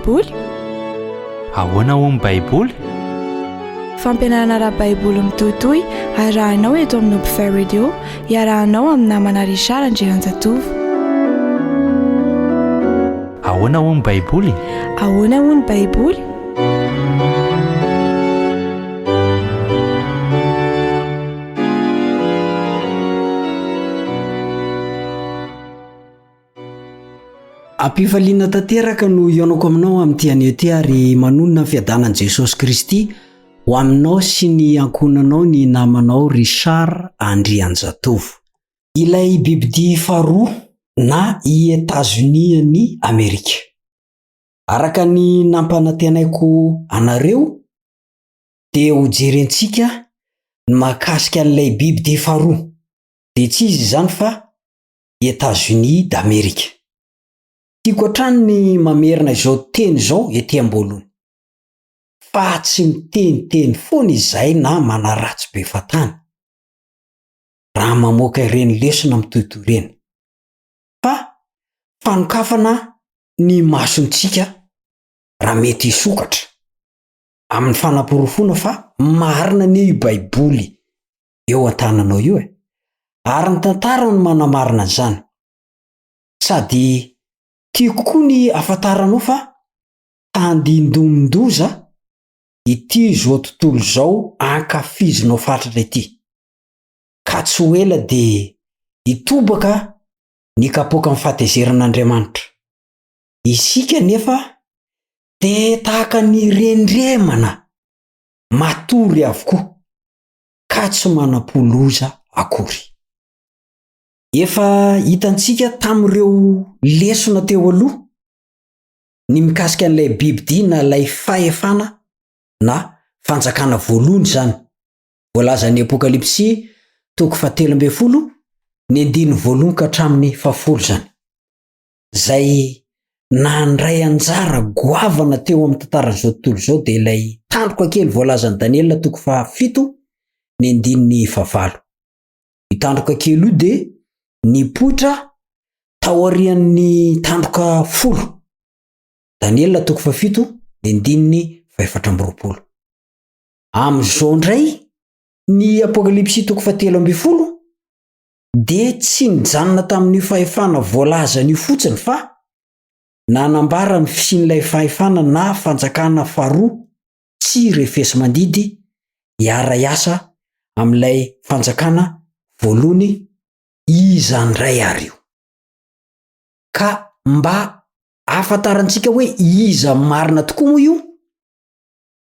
baiboly? Ahoana ho ny baiboly? Fampianarana ara-baiboly mitohitohy arahanao eto amin'ny Open Radio, iarahanao amin'ny namana Richard Andrianjatovo. Ahoana ho ny baiboly? Ahoana ho ny baiboly? Ampifaliana tanteraka no ionako aminao amin'ity anioty ary manonona ny fiadanan'i Jesosy Kristy ho aminao sy ny ankonanao ny namanao Richard Andrianjatovo. Ilay bibidia faharoa na i Etats-Unis ny Amerika. Araka ny nampanantenaiko anareo dia ho jerentsika ny mahakasika an'ilay bibidia faharoa. Dia tsy izy izany fa Etats-Unis d'Amerika. Tiako hatrany ny mamerina izao teny izao ety ambony. Fa tsy miteny foana izay na manaratsy be fatany. Raha mamoaka ireny lesona mitohitohy ireny. Fa fanokafana ny masontsika raha mety hisokatra amin'ny fanampirofona fa marina ny baiboly eo an-tananao io e. Ary ny tantara no manamarina izany. Sady tiako koa ny afantaranao fa tandindomindoza ity izao tontolo izao ankafizinao fatratra ity. Ka tsy ho ela dia hitobaka ny kapoaka amin'ny fahatezerin'Andriamanitra. Isika nefa dia tahaka ny rendremana matory avokoa ka tsy manam-poloza akory. Efa hitantsika tamin'ireo lesona teo aloha ny mikasika an'ilay bibidia na ilay fahefana na fanjakana voalohany izany. Voalaza ny Apokalipsy 17 ny 1 ka hatramin'ny 10 izany. Zay nandray anjara goavana teo amin'ny tantaran'izao tontolo izao dia ilay tandroka kely voalazan'i Daniel 7 ny 9. Io tandroka kely io dia nipoitra tao aorian'ny tandroka 10. Daniel 7 ny 14. Amin'izao ndray ny Apokalipsy 17 dia tsy nijanona tamin'ny fahefana voalazan'io fotsiny fa nanambara ny fisian'ilay fahefana na fanjakana faharoa tsy refesy mandidy hiara-iasa amin'ilay fanjakana voalohany iza ndray ary io. Ka mba afantarantsika hoe iza marina tokoa moa io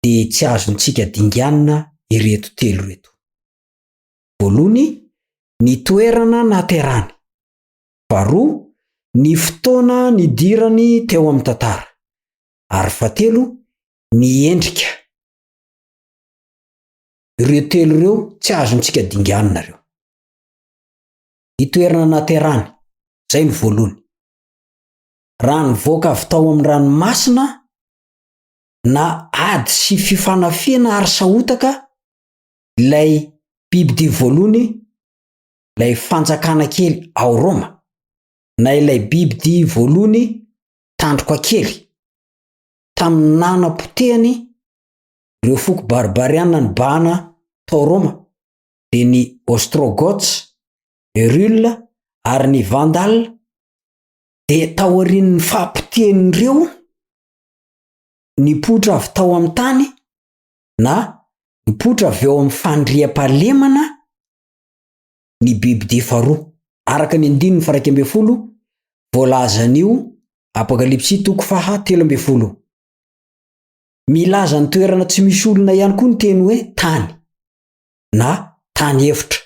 dia tsy azontsika dinganina ireto telo reto. Voalohany, ny toerana naterany. Faharoa, ny fotoana nidirany teo amin'ny tantara. Ary fahatelo, ny endrika. Ireo telo ireo tsy azontsika dinganina ireo. Ny toerana naterany, zay ny voalohany. Raha nivoaka avy tao amin'ny ranomasina na ady sy fifanafena ary sahotaka ilay bibidia voalohany, ilay fanjakana kely ao Roma, na ilay bibidia voalohany tandroka kely tamin'ny nanam-potehany ireo foko barbariana nibahana tao Roma dia ny Ostrogoths, Eruls ary ny Vandal dia tao aorian'ny fahapotehan'ireo nipoitra avy tao amin'ny tany na nipoitra avy eo amin'ny fandriam-pahalemana ny bibidia faharoa. Araka ny 1:12 voalazan'io Apokalipsy 17. Milaza ny toerana tsy misy olona ihany koa ny teny hoe tany na tany efitra.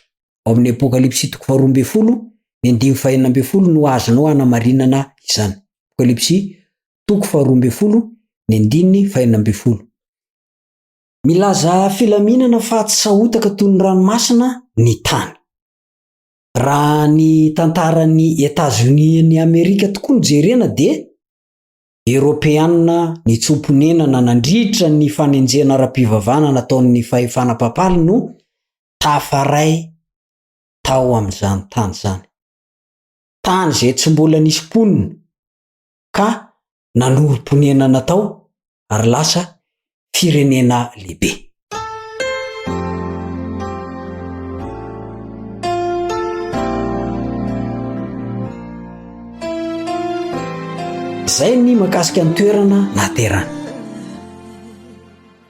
Ao amin'ny Apokalipsy 12 ny 9 no azonao hanamarinana izany. Apokalipsy 12 ny 9. Milaza filaminana fa tsy sahotaka toy ny ranomasina ny tany. Raha ny tantaran'ny Etats-Unis ny Amerika tokoa no jerena dia Eropeanina ny tsomponenana nandritra ny fanenjena ara-pivavahana nataon'ny fahefana papaly no tafaray tao amin'izany tany izany. Tany izay tsy mbola nisy mponina ka nanomponena natao ary lasa firenena lehibe. Zay ny makasika ny toerana naterana.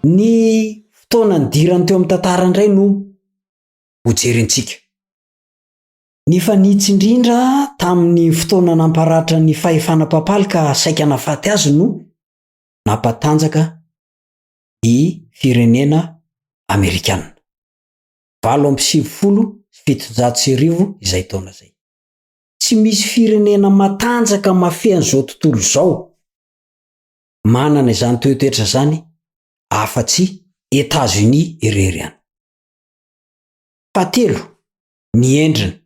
Ny fotoana nidirany teo amin'ny tantara indray no hojerentsika. Ny fanitsindrindra tamin'ny fotoana namparatra ny fahefana papal ka saika nafaty azy no nampatanjaka i firenena Amerikanina. 770 izay taona zay. Tsy misy firenena matanjaka mafy an'izao tontolo izao manana izany toetoetra zany afa-tsy États-Unis irery ihany. Fahatelo, ny endriny.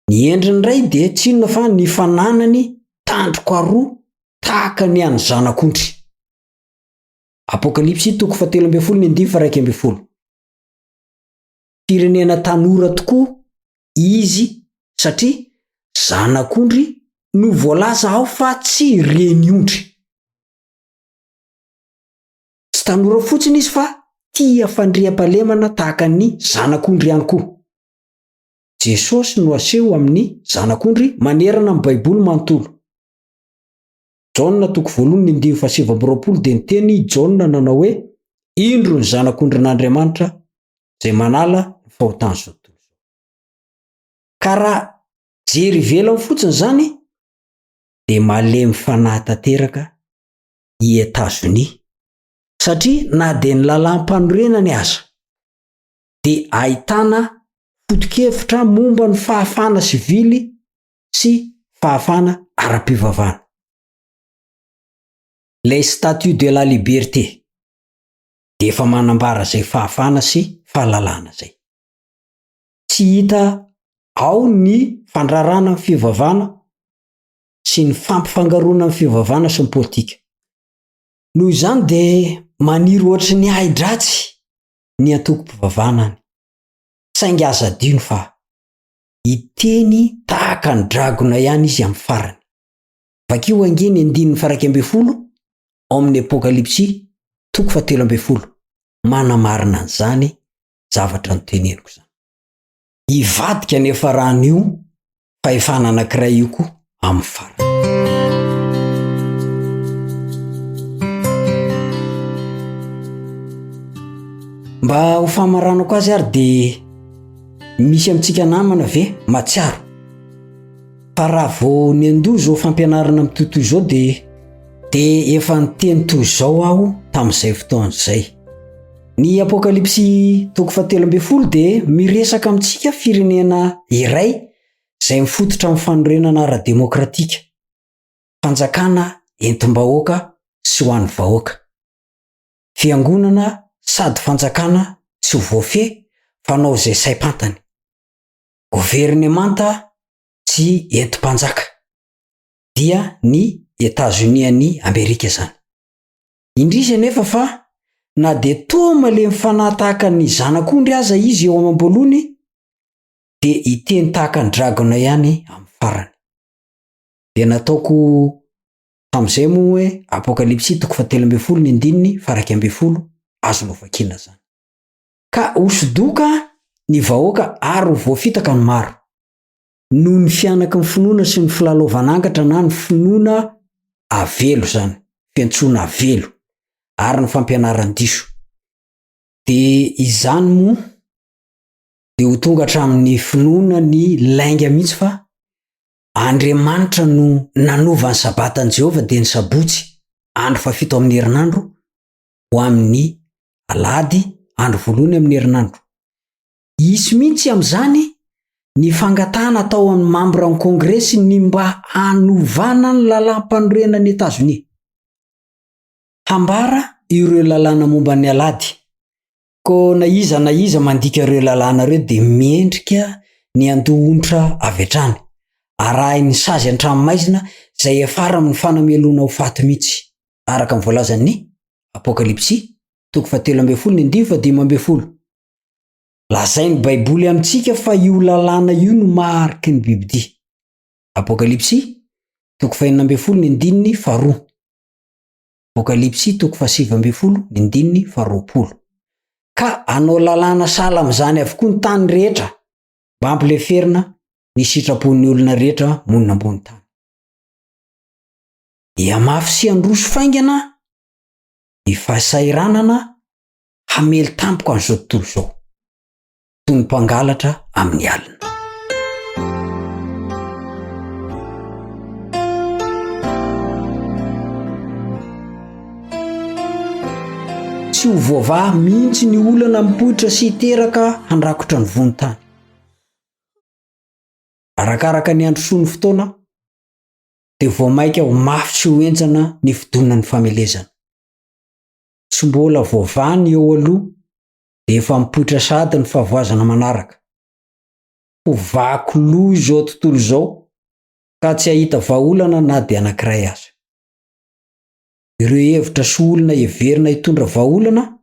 Ny endriny indray dia tsy inona fa ny fananany tandroka roa tahaka ny an'ny zanak'ondry. Apokalipsy 17:1-2. Firenena tanora tokoa izy satria zanak'ondry no voalaza ao fa tsy reny-ondry. Tsy tanora fotsiny izy fa tia fandriam-pahalemana tahaka ny zanak'ondry ihany koa. Jesosy no aseho amin'ny zanak'ondry manerana amin'ny Baiboly manontolo. Jaona 1:7 dia niteny Jaona nanao hoe indro ny zanak'ondrin'Andriamanitra izay manala ny fahotany zao tontolo. Ka raha jery ivelany fotsiny zany dia malemy fanahy tanteraka i États-Unis satria na dia ny lalam-panorenany aza dia ahitana foto-kevitra momba ny fahafana sivily sy fahafana ara-pivavahana. Les statuts de la liberté dia efa manambara zay fahafana sy fahalalana zay. Tsy hita ao ny fandrarana ny fivavahana sy ny fampifangaroana ny fivavahana sy ny politika. Noho izany dia maniry ohatry ny ahi-dratsy ny antoko-pivavahana any. Saingy aza adino fa iteny tahaka ny dragona ihany izy amin'ny farany. Vakio angeny 1:20 ao amin'ny Apokalipsy 7:12 manamarina an'izany zavatra noteneniko zany. Ivadika nefa raha an'io fahefana anankiray io koa amin'ny farany. Mba ho famaranako azy ary dia misy amintsika namana ve matsiaro. Fa raha vao ny andoha zao fampianarana amin'ny tontolo izao dia efa niteny toy izao aho tamin'izay fotoana izay. Ny Apokalipsy 7:12 dia miresaka amintsika firenena iray izay mifototra amin'ny fanorenana ara-demokratika, fanjakana entim-bahoaka sy ho an'ny vahoaka, fiangonana sady fanjakana tsy ho voafehy fanao izay saim-pantany, governemanta tsy entim-panjaka, dia ny États-Unis ny Amerika zany. Indrisy anefa fa na dia toa malemy fanahy tahaka ny zanak'ondry aza izy eo amam-bolony dia iteny tahaka ny dragona ihany amin'ny farany. Dia nataoko tamin'izay moa hoe Apokalipsy 7:1-2 azonao vakiana zany. Ka hosodoko ny vahoaka ary ho voafitaka ny maro noho ny fianaka ny finoana sy ny filalaovanangatra na ny finoana avelo zany, fiantsoana avelo ary ny fampianaran-diso. Dia izany moa dia ho tonga hatramin'ny finoana ny lainga mihitsy fa Andriamanitra no nanova ny sabatan'i Jehova dia ny sabotsy andro fafito amin'ny herinandro ho amin'ny alahady andro voalohany amin'ny herinandro. Isy mihitsy amin'izany ny fangatahana atao amin'ny membre ny kongresy ny mba hanovana ny lalam-panorenan'ny États-Unis. Hambara ireo lalàna momba ny alahady. Ko na iza mandika ireo lalàna ireo dia miendrika ny andoha-onitra avy hatrany. Arahin'ny sazy an-tranomaizina izay afara amin'ny fanamelona ho faty mihitsy. Araka ny voalazan'ny Apokalipsy 7:12-15. Lazainy Baiboly amintsika fa io lalàna io no mahariky ny bibidia. Apokalipsy toko 4:2. Apokalipsy toko 7:20. Ka anao lalàna sala am'izany avokoa ny tany rehetra mba ampileferina ny sitrapon'ny olona rehetra monina ambony tany. Dia mafy sy androso faingana ny fahasairanana hamely tampoka an'izao tontolo izao toy ny mpangalatra amin'ny alina. Tsy ho voavaha mihitsy ny olana mipoitra sy hiteraka handrakotra ny vonin-tany. Arakaraka ny androsoa ny fotoana dia voamaika ho mafy sy ho enjana ny fidonana ny famelezana. Tsy mbola voavaha ny eo aloha dia efa mipoitra sady ny fahavoazana manaraka. Ho vaky loha izao tontolo izao ka tsy hahita vahaolana na dia anankiray aza. Ireo hevitra sy olona heverina hitondra vahaolana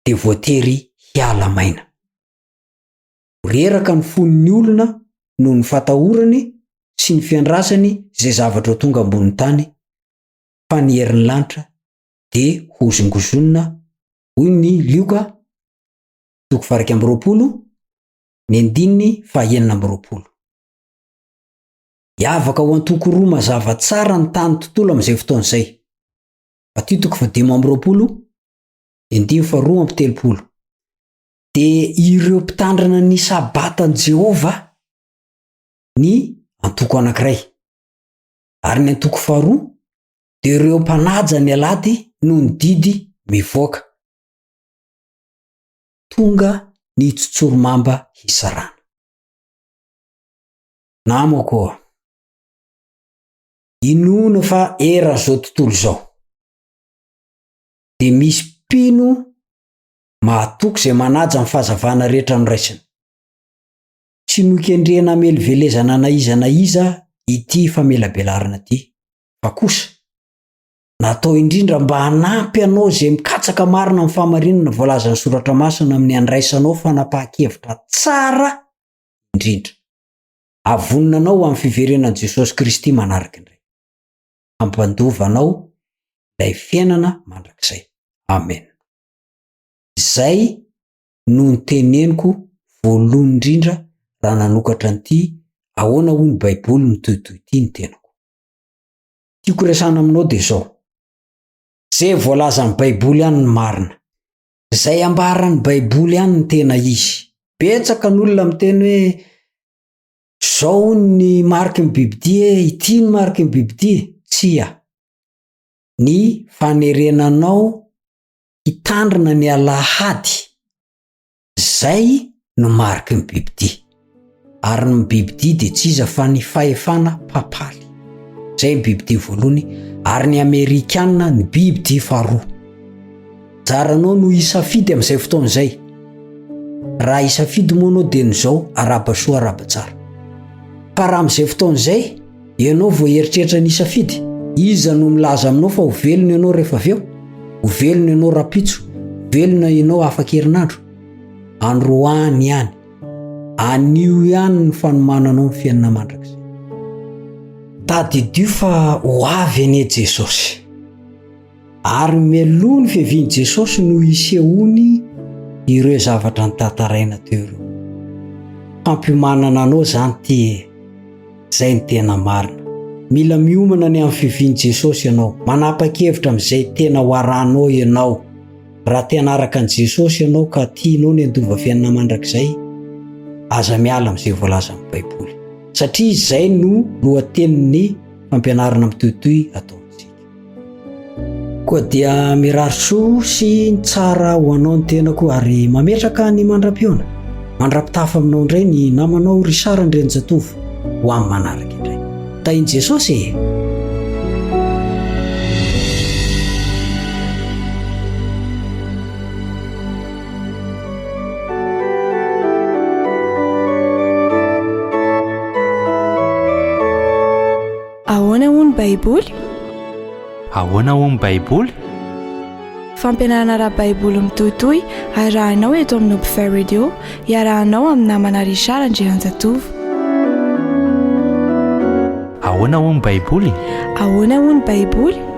dia voatery hiala maina. Reraka ny fon'ny olona noho ny fatahorany sy ny fiandrasany izay zavatra ho tonga ambony tany, fa ny herin'ny lanitra dia hozongozonina hoy ny Lioka 12:9. Hiavaka ho antoko roa mazava tsara ny tany tontolo amin'izay fotoana izay. Tito 10:2-2:30. Dia ireo mpitandrina ny sabatan'i Jehovah ny antoko anankiray. Ary ny antoko faharoa dia ireo mpanaja ny alady noho ny didy mivoaka. Tonga ny tsotsoromamba hisarana. Namako, inoana fa era zao tontolo zao. Dia misy mpino mahatoky izay manaja ny fahazavana rehetra noraisiny. Tsy nokendrena hamelivelezana na iza ity famelabelarana ity, fa kosa natao indrindra mba hanampy anao izay mikatsaka marina amin'ny fahamarinana voalazan'ny soratra masina amin'ny handraisanao fanapahan-kevitra tsara indrindra. Avonina anao amin'ny fiverenan'i Jesosy Kristy manaraka indray. Hampandovanao ilay fiainana mandrakizay. Amen. Izay no niteneniko voalohany indrindra raha nanokatra an'ity ahoana hoy ny Baiboly mitohitohy ity ny tenako. Tiako resana aminao dia izao. Izay voalazan'ny Baiboly ihany ny marina. Izay ambaran'ny Baiboly ihany ny tena izy. Betsaka ny olona miteny hoe izao ny mariky ny bibidie, ity ny mariky ny bibidie. Tsia. Ny fanerenanao hitandrina ny alahady, izay no mariky ny bibidie. Ary ny bibidie dia tsy iza fa ny fahefana papaly. Izay ny bibidie voalohany, ary ny Amerikanina ny bibidie faharoa. Jaranao no hisafidy amin'izay fotoana izay. Raha hisafidy moa anao dia n'izao araba soa araba tsara. Fa raha amin'izay fotoana izay ianao vao eritreritra ny hisafidy, iza no milaza aminao fa ho velona ianao rehefa avy eo? Ho velona ianao rapitso? Velona ianao afaka-herinandro? Androany ihany. Anio ihany ny fanomananao ny fiainana mandrakizay. Tadidio fa ho avy anie Jesosy. Ary mialoha ny fiavian'i Jesosy no hisehony ireo zavatra notantaraina teo ireo. Fampiomanana anao izany ty, izay ny tena marina. Mila miomana ny amin'ny fiavian'i Jesosy ianao. Manapa-kevitra amin'izay tena ho aranao ianao. Raha tena araka an'i Jesosy ianao ka tianao ny handova fiainana mandrakizay, aza miala amin'izay voalaza amin'ny Baiboly. Satria izay no lohatenin'ny fampianarana mitohitohy ataontsika. Koa dia mirary soa sy tsara ho anao ny tenako ary mametraka ny mandram-piona. Mandram-pitafa aminao indray ny namanao Richard Andrenjatovo ho amin'ny manaraka indray. Tainy Jesosy. Ahoana hoy ny Baiboly? Ahoana hoy ny Baiboly? Fampianarana ara-Baiboly mitohitohy arahanao eto amin'ny Upfer Radio, iarahanao amin'ny namana Richard Andrenjatovo. ahoana ho ny baiboly? Ahoana ho ny baiboly?